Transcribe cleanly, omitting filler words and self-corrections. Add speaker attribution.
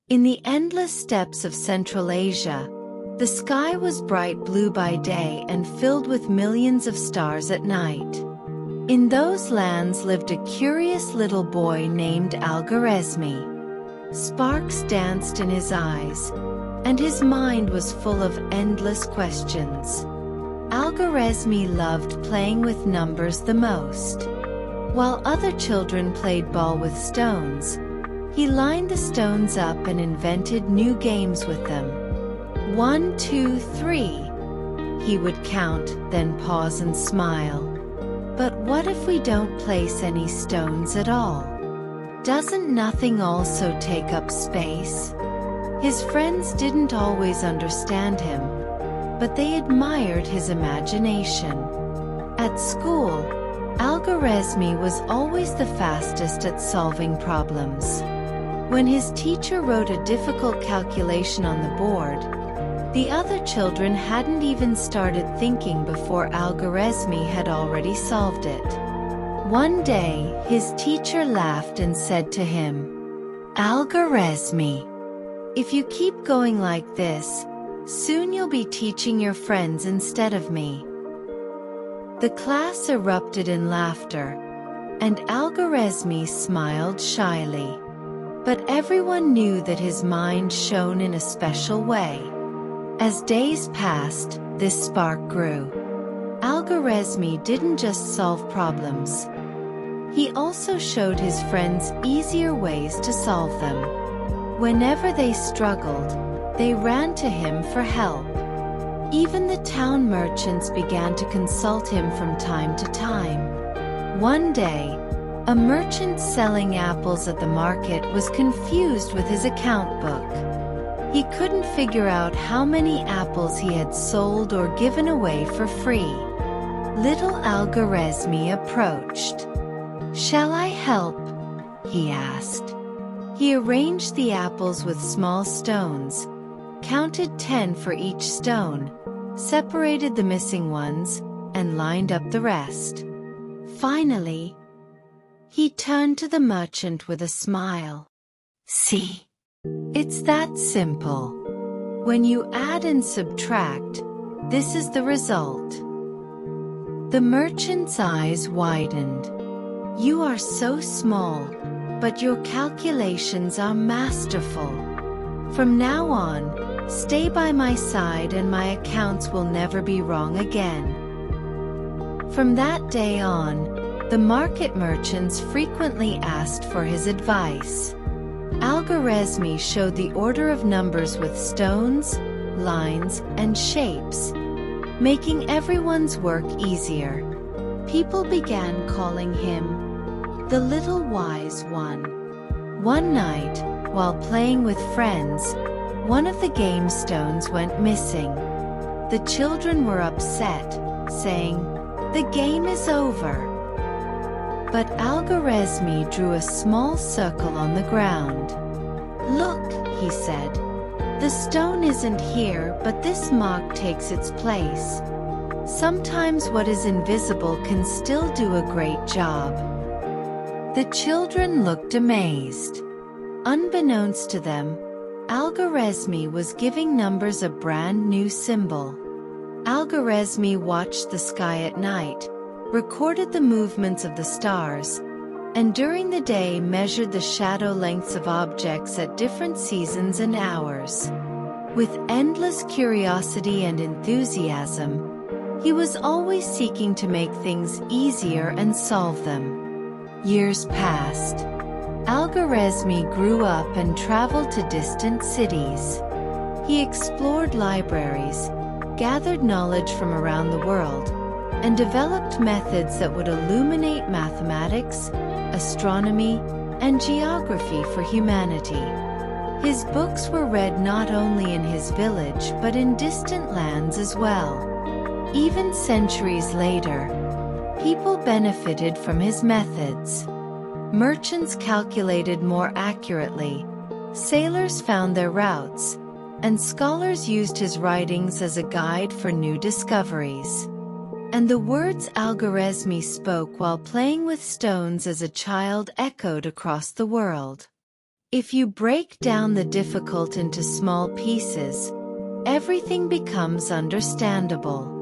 Speaker 1: In the endless steppes of Central Asia, the sky was bright blue by day and filled with millions of stars at night. In those lands lived a curious little boy named Alghorezmi. Sparks danced in his eyes, and his mind was full of endless questions. Alghorezmi loved playing with numbers the most. While other children played ball with stones, he lined the stones up and invented new games with them. 1, 2, 3. He would count, then pause and smile. But what if we don't place any stones at all? Doesn't nothing also take up space? His friends didn't always understand him, but they admired his imagination. At school, Alghorezmi was always the fastest at solving problems. When his teacher wrote a difficult calculation on the board, the other children hadn't even started thinking before Alghorezmi had already solved it. One day, his teacher laughed and said to him, "Alghorezmi, if you keep going like this, soon you'll be teaching your friends instead of me." The class erupted in laughter, and Alghorezmi smiled shyly. But everyone knew that his mind shone in a special way. As days passed, this spark grew. Alghorezmi didn't just solve problems. He also showed his friends easier ways to solve them. Whenever they struggled, they ran to him for help. Even the town merchants began to consult him from time to time. One day, a merchant selling apples at the market was confused with his account book. He couldn't figure out how many apples he had sold or given away for free. Little Alghorezmi approached. "Shall I help?" he asked. He arranged the apples with small stones, counted 10 for each stone, separated the missing ones, and lined up the rest. Finally, he turned to the merchant with a smile. "See? It's that simple. When you add and subtract, this is the result." The merchant's eyes widened. "You are so small, but your calculations are masterful. From now on, stay by my side and my accounts will never be wrong again." From that day on, the market merchants frequently asked for his advice. Alghorezmi showed the order of numbers with stones, lines, and shapes, making everyone's work easier. People began calling him the Little Wise One. One night, while playing with friends, one of the game stones went missing. The children were upset, saying, "The game is over." But Alghorezmi drew a small circle on the ground. "Look," he said, "the stone isn't here, but this mark takes its place. Sometimes what is invisible can still do a great job." The children looked amazed. Unbeknownst to them, Alghorezmi was giving numbers a brand new symbol. Alghorezmi watched the sky at night, recorded the movements of the stars, and during the day measured the shadow lengths of objects at different seasons and hours. With endless curiosity and enthusiasm, he was always seeking to make things easier and solve them. Years passed. Alghorezmi grew up and traveled to distant cities. He explored libraries, gathered knowledge from around the world, and developed methods that would illuminate mathematics, astronomy, and geography for humanity. His books were read not only in his village but in distant lands as well. Even centuries later, people benefited from his methods. Merchants calculated more accurately, sailors found their routes, and scholars used his writings as a guide for new discoveries. And the words Alghorezmi spoke while playing with stones as a child echoed across the world. If you break down the difficult into small pieces, everything becomes understandable.